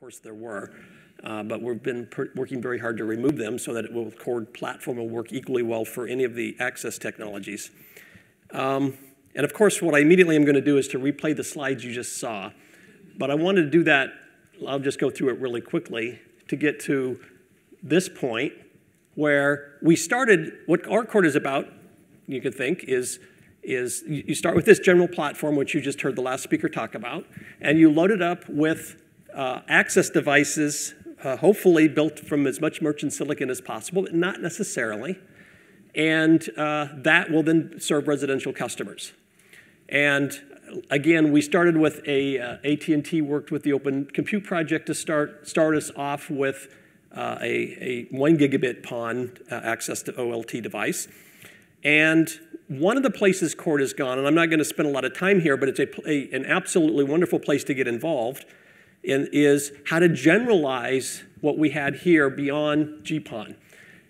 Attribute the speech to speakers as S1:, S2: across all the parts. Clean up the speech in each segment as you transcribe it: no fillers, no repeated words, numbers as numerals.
S1: course there were, but we've been working very hard to remove them so that it will cord platform will work equally well for any of the access technologies. And of course, what I immediately am going to do is to replay the slides you just saw. But I wanted to do that, I'll just go through it really quickly, to get to this point where we started, what RCord is about, you could think, is you start with this general platform, which you just heard the last speaker talk about, and you load it up with access devices, hopefully built from as much merchant silicon as possible, but not necessarily. And that will then serve residential customers. And again, we started with AT&T worked with the Open Compute project to start us off with a 1 gigabit PON access to OLT device. And one of the places Cord has gone, and I'm not going to spend a lot of time here, but it's an absolutely wonderful place to get involved in, is how to generalize what we had here beyond GPON.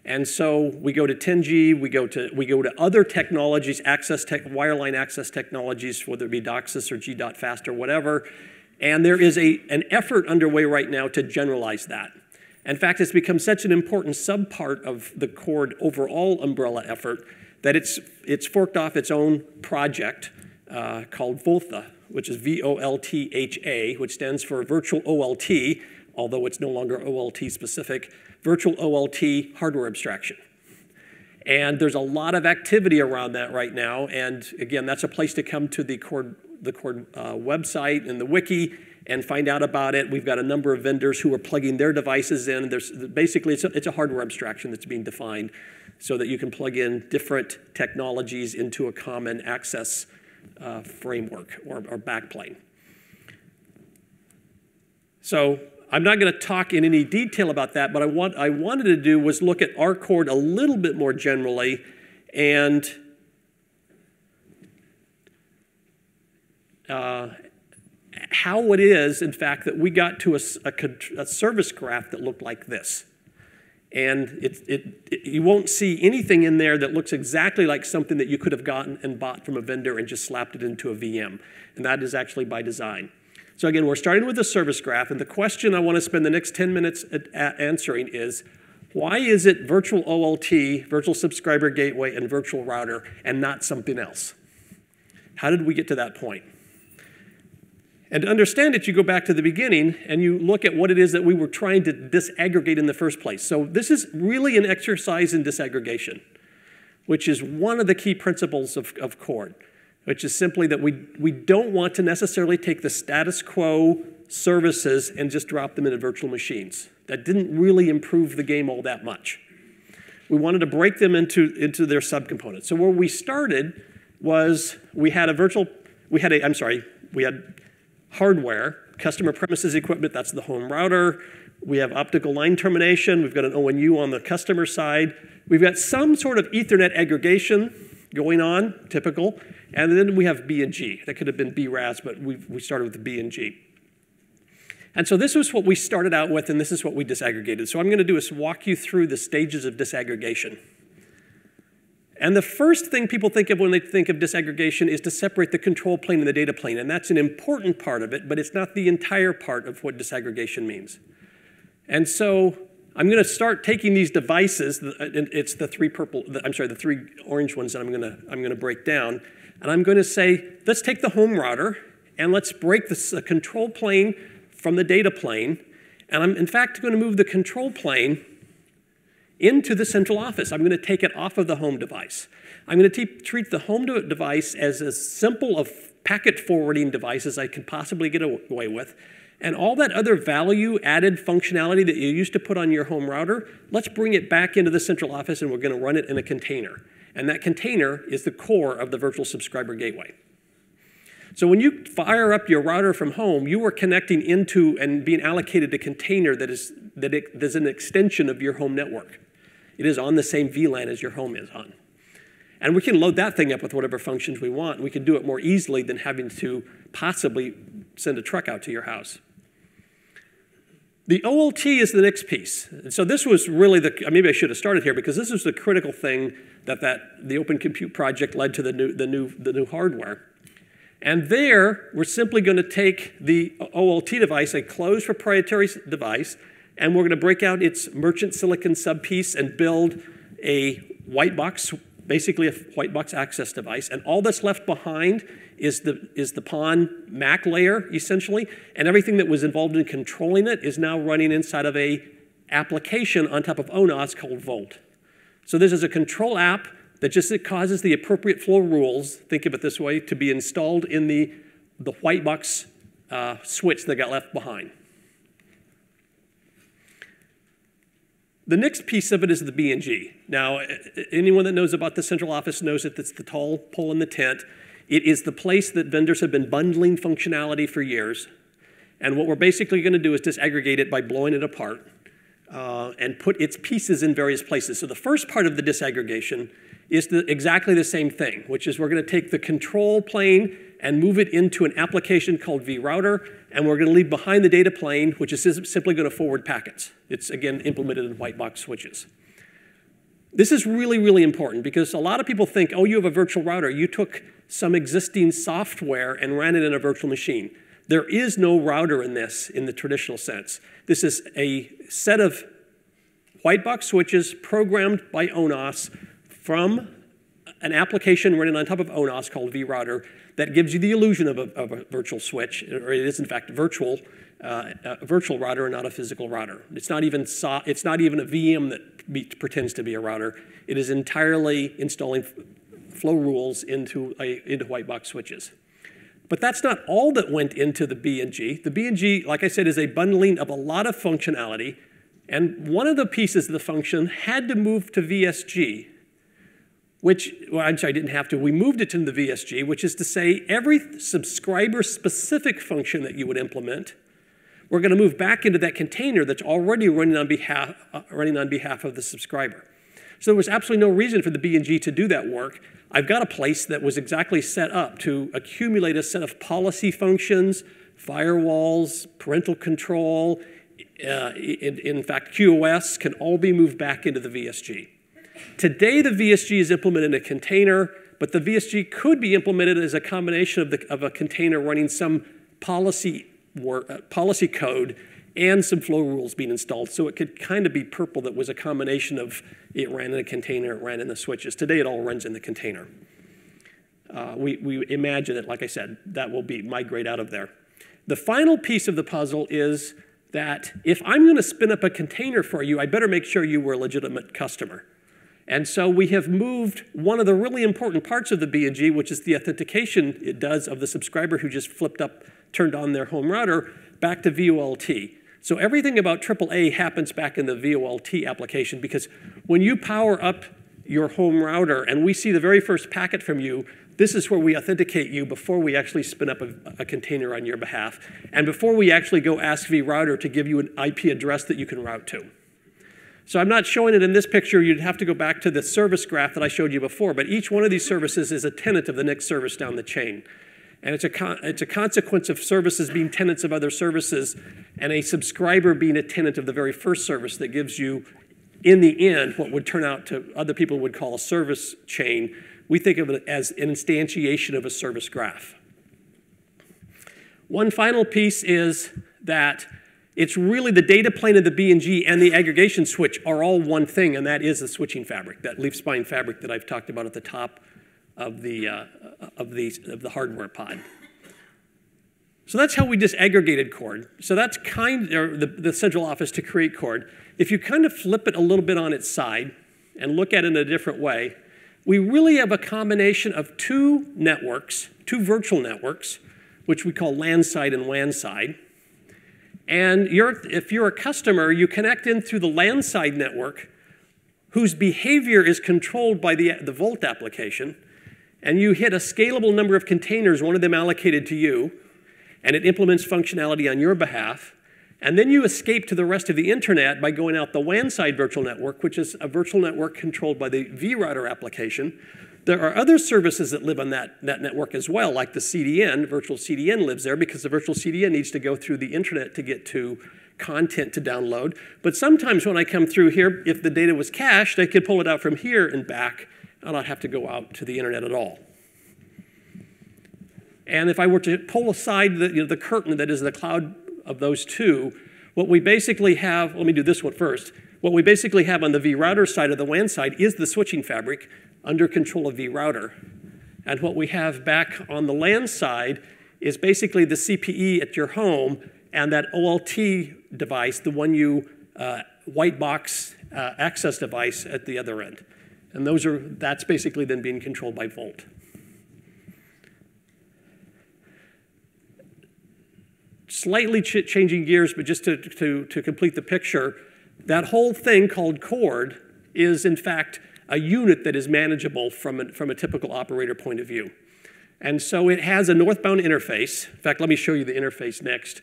S1: And so we go to 10G, we go to other technologies, wireline access technologies, whether it be DOCSIS or G.fast or whatever. And there is an effort underway right now to generalize that. In fact, it's become such an important subpart of the Cord overall umbrella effort that it's forked off its own project called VOLTHA, which is V-O-L-T-H-A, which stands for Virtual OLT, although it's no longer OLT specific, Virtual OLT Hardware Abstraction. And there's a lot of activity around that right now. And again, that's a place to come to the Cord website and the wiki and find out about it. We've got a number of vendors who are plugging their devices in. Basically, it's a hardware abstraction that's being defined so that you can plug in different technologies into a common access framework or backplane. So I'm not going to talk in any detail about that, but I wanted to do was look at RCord a little bit more generally and how it is, in fact, that we got to a service graph that looked like this. And you won't see anything in there that looks exactly like something that you could have gotten and bought from a vendor and just slapped it into a VM. And that is actually by design. So again, we're starting with a service graph. And the question I want to spend the next 10 minutes answering is, why is it virtual OLT, virtual subscriber gateway, and virtual router, and not something else? How did we get to that point? And to understand it, you go back to the beginning and you look at what it is that we were trying to disaggregate in the first place. So this is really an exercise in disaggregation, which is one of the key principles of Cord, which is simply that we don't want to necessarily take the status quo services and just drop them into virtual machines. That didn't really improve the game all that much. We wanted to break them into their subcomponents. So where we started was we had hardware, customer premises equipment, that's the home router. We have optical line termination. We've got an ONU on the customer side. We've got some sort of Ethernet aggregation going on, typical. And then we have B and G. That could have been BRAS, but we started with the B and G. And so this was what we started out with, and this is what we disaggregated. So what I'm going to do is walk you through the stages of disaggregation. And the first thing people think of when they think of disaggregation is to separate the control plane and the data plane. And that's an important part of it, but it's not the entire part of what disaggregation means. And so I'm going to start taking these devices. It's the three orange ones that I'm going to break down. And I'm going to say, let's take the home router and let's break the control plane from the data plane. And I'm, in fact, going to move the control plane into the central office. I'm going to take it off of the home device. I'm going to treat the home device as simple of packet forwarding device as I can possibly get away with. And all that other value-added functionality that you used to put on your home router, let's bring it back into the central office and we're going to run it in a container. And that container is the core of the virtual subscriber gateway. So when you fire up your router from home, you are connecting into and being allocated a container that is an extension of your home network. It is on the same VLAN as your home is on. And we can load that thing up with whatever functions we want. We can do it more easily than having to possibly send a truck out to your house. The OLT is the next piece. And so this was really maybe I should have started here because this was the critical thing that the Open Compute project led to the new hardware. And there, we're simply going to take the OLT device, a closed proprietary device, and we're going to break out its merchant silicon subpiece and build a white box, basically a white box access device. And all that's left behind is the PON MAC layer, essentially. And everything that was involved in controlling it is now running inside of a application on top of ONOS called Volt. So this is a control app that just causes the appropriate flow rules, think of it this way, to be installed in the white box switch that got left behind. The next piece of it is the BNG. Now, anyone that knows about the central office knows that it's the tall pole in the tent. It is the place that vendors have been bundling functionality for years. And what we're basically going to do is disaggregate it by blowing it apart and put its pieces in various places. So the first part of the disaggregation is exactly the same thing, which is we're going to take the control plane and move it into an application called vRouter, and we're going to leave behind the data plane, which is simply going to forward packets. It's, again, implemented in white box switches. This is really, really important because a lot of people think, oh, you have a virtual router. You took some existing software and ran it in a virtual machine. There is no router in this in the traditional sense. This is a set of white box switches programmed by ONOS from an application running on top of ONOS called vRouter that gives you the illusion of a virtual switch, or it is in fact virtual, a virtual router and not a physical router. It's not even a VM that pretends to be a router. It is entirely installing flow rules into white box switches. But that's not all that went into the BNG. The BNG, like I said, is a bundling of a lot of functionality, and one of the pieces of the function had to move to VSG, which, well, I'm sorry, didn't have to. We moved it to the VSG, which is to say every subscriber-specific function that you would implement, we're going to move back into that container that's already running on behalf of the subscriber. So there was absolutely no reason for the BNG to do that work. I've got a place that was exactly set up to accumulate a set of policy functions, firewalls, parental control. In fact, QoS can all be moved back into the VSG. Today, the VSG is implemented in a container, but the VSG could be implemented as a combination of a container running some policy code and some flow rules being installed. So it could kind of be purple that was a combination of it ran in a container, it ran in the switches. Today, it all runs in the container. We imagine that, like I said, that will migrate out of there. The final piece of the puzzle is that if I'm going to spin up a container for you, I better make sure you were a legitimate customer. And so we have moved one of the really important parts of the BNG, which is the authentication it does of the subscriber who just turned on their home router, back to VoLT. So everything about AAA happens back in the VoLT application because when you power up your home router and we see the very first packet from you, this is where we authenticate you before we actually spin up a container on your behalf and before we actually go ask vRouter to give you an IP address that you can route to. So I'm not showing it in this picture. You'd have to go back to the service graph that I showed you before. But each one of these services is a tenant of the next service down the chain. And it's a consequence of services being tenants of other services and a subscriber being a tenant of the very first service that gives you, in the end, what would turn out to other people would call a service chain. We think of it as an instantiation of a service graph. One final piece is that it's really the data plane of the BNG and the aggregation switch are all one thing, and that is the switching fabric, that leaf spine fabric that I've talked about at the top of the hardware pod. So that's how we disaggregated Cord. So that's the central office to create Cord. If you kind of flip it a little bit on its side and look at it in a different way, we really have a combination of two virtual networks, which we call LAN side and WAN side. And if you're a customer, you connect in through the LAN side network, whose behavior is controlled by the Volt application, and you hit a scalable number of containers, one of them allocated to you, and it implements functionality on your behalf. And then you escape to the rest of the internet by going out the WAN side virtual network, which is a virtual network controlled by the vRouter application. There are other services that live on that network as well, like the CDN. Virtual CDN lives there because the virtual CDN needs to go through the internet to get to content to download. But sometimes when I come through here, if the data was cached, I could pull it out from here and back and not have to go out to the internet at all. And if I were to pull aside the curtain that is the cloud of those two, what we basically have, let me do this one first. What we basically have on the vRouter side or the WAN side is the switching fabric under control of vRouter. And what we have back on the LAN side is basically the CPE at your home and that OLT device, the one you white box access device at the other end. And that's basically then being controlled by Volt. Slightly changing gears, but just to complete the picture, that whole thing called cord is in fact a unit that is manageable from a typical operator point of view. And so it has a northbound interface. In fact, let me show you the interface next.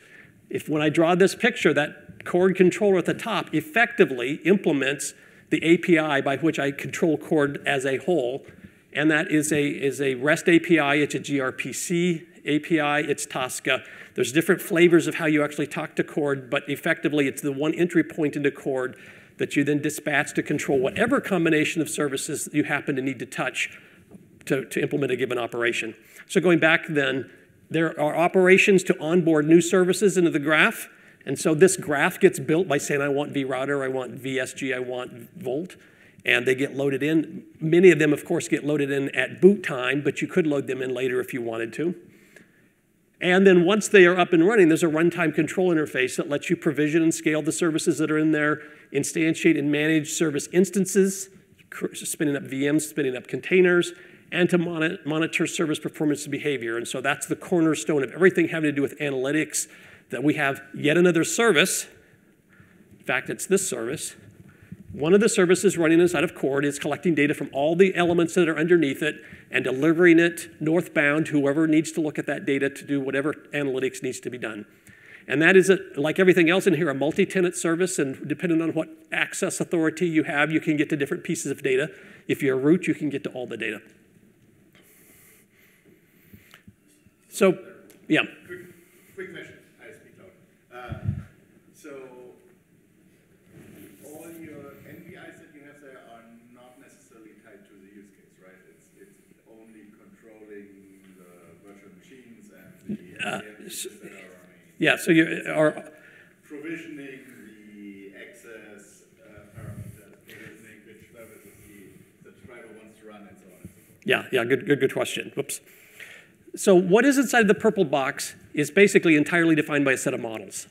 S1: When I draw this picture, that cord controller at the top effectively implements the API by which I control cord as a whole. And that is a REST API, it's a gRPC API, it's Tosca. There's different flavors of how you actually talk to cord, but effectively it's the one entry point into cord that you then dispatch to control whatever combination of services you happen to need to touch to implement a given operation. So going back then, there are operations to onboard new services into the graph. And so this graph gets built by saying, I want vRouter, I want VSG, I want Volt. And they get loaded in. Many of them, of course, get loaded in at boot time, but you could load them in later if you wanted to. And then once they are up and running, there's a runtime control interface that lets you provision and scale the services that are in there, instantiate and manage service instances, spinning up VMs, spinning up containers, and to monitor service performance and behavior. And so that's the cornerstone of everything having to do with analytics, that we have yet another service. In fact, it's this service. One of the services running inside of cord is collecting data from all the elements that are underneath it and delivering it northbound to whoever needs to look at that data to do whatever analytics needs to be done. And that is, like everything else in here, a multi-tenant service, and depending on what access authority you have, you can get to different pieces of data. If you're root, you can get to all the data. So, yeah.
S2: Quick question. I speak loud. So, all your NBIs that you have there are not necessarily tied to the use case, right? It's only controlling the virtual machines and the NVMs that are running.
S1: Yeah, so you are
S2: provisioning the access parameters, provisioning which services the subscriber wants to run, and so on and so forth.
S1: Yeah, good question. Whoops. So what is inside the purple box is basically entirely defined by a set of models.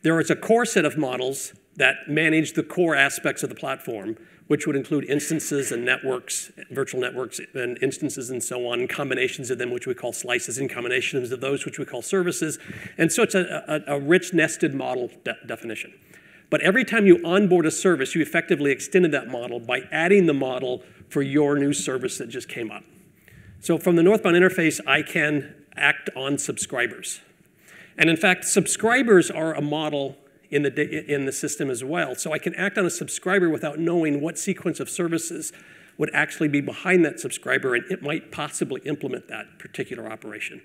S1: There is a core set of models that manage the core aspects of the platform, which would include instances and networks, virtual networks and instances and so on, combinations of them, which we call slices, and combinations of those, which we call services. And so it's a rich nested model definition. But every time you onboard a service, you effectively extended that model by adding the model for your new service that just came up. So from the northbound interface, I can act on subscribers. And in fact, subscribers are a model in the system as well. So I can act on a subscriber without knowing what sequence of services would actually be behind that subscriber, and it might possibly implement that particular operation.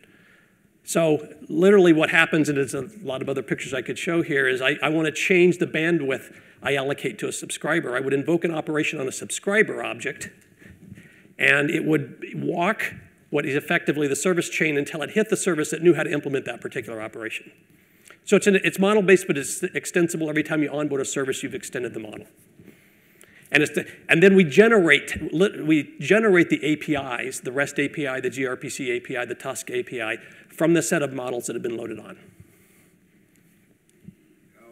S1: So literally what happens, and there's a lot of other pictures I could show here, is I want to change the bandwidth I allocate to a subscriber. I would invoke an operation on a subscriber object, and it would walk what is effectively the service chain until it hit the service that knew how to implement that particular operation. So it's model-based, but it's extensible. Every time you onboard a service, you've extended the model. And then we generate the APIs, the REST API, the gRPC API, the Tosca API, from the set of models that have been loaded on.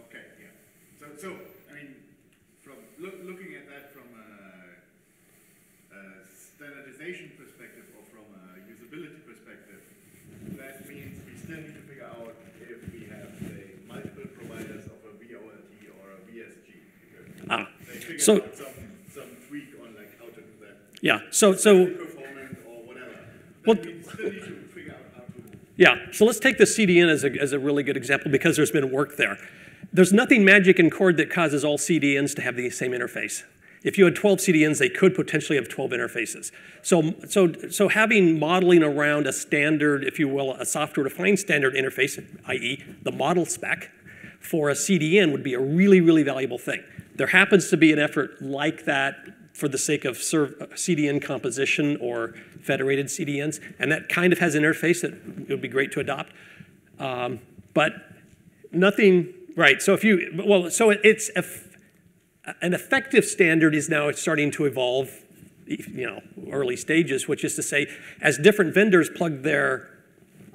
S2: Okay, yeah. So I mean, from looking at that from a standardization perspective or from a usability perspective, that means we still need to figure out if we have, say, multiple providers of a VOLT or a VSG. They figure out some tweak on like how to do that.
S1: Yeah.
S2: Performance or whatever.
S1: Well,
S2: we still need to figure out how to.
S1: Yeah. So let's take the CDN as a really good example because there's been work there. There's nothing magic in cord that causes all CDNs to have the same interface. If you had 12 CDNs, they could potentially have 12 interfaces. So having modeling around a standard, if you will, a software-defined standard interface, i.e. the model spec, for a CDN would be a really, really valuable thing. There happens to be an effort like that for the sake of CDN composition or federated CDNs, and that kind of has an interface that it would be great to adopt. But nothing, right, so if you, well, so it's an effective standard is now starting to evolve, early stages, which is to say, as different vendors plug their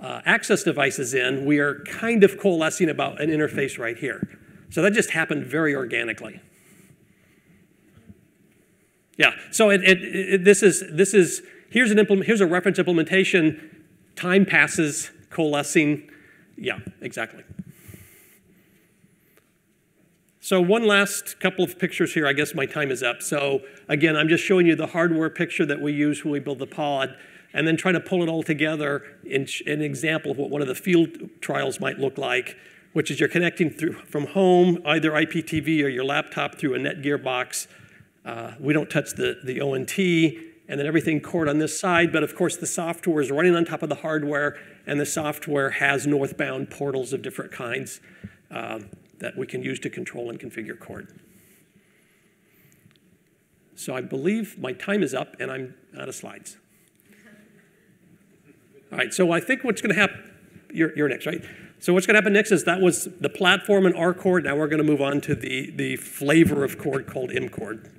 S1: access devices in, we are kind of coalescing about an interface right here. So that just happened very organically. Yeah, so here's a reference implementation, time passes, coalescing, yeah, exactly. So one last couple of pictures here. I guess my time is up. So again, I'm just showing you the hardware picture that we use when we build the pod, and then trying to pull it all together in an example of what one of the field trials might look like, which is you're connecting from home, either IPTV or your laptop through a Netgear box. We don't touch the ONT, and then everything cord on this side, but of course the software is running on top of the hardware, and the software has northbound portals of different kinds that we can use to control and configure cord. So I believe my time is up, and I'm out of slides. All right, so I think what's going to happen, you're next, right? So what's going to happen next is that was the platform and R cord. Now we're going to move on to the flavor of cord called M cord.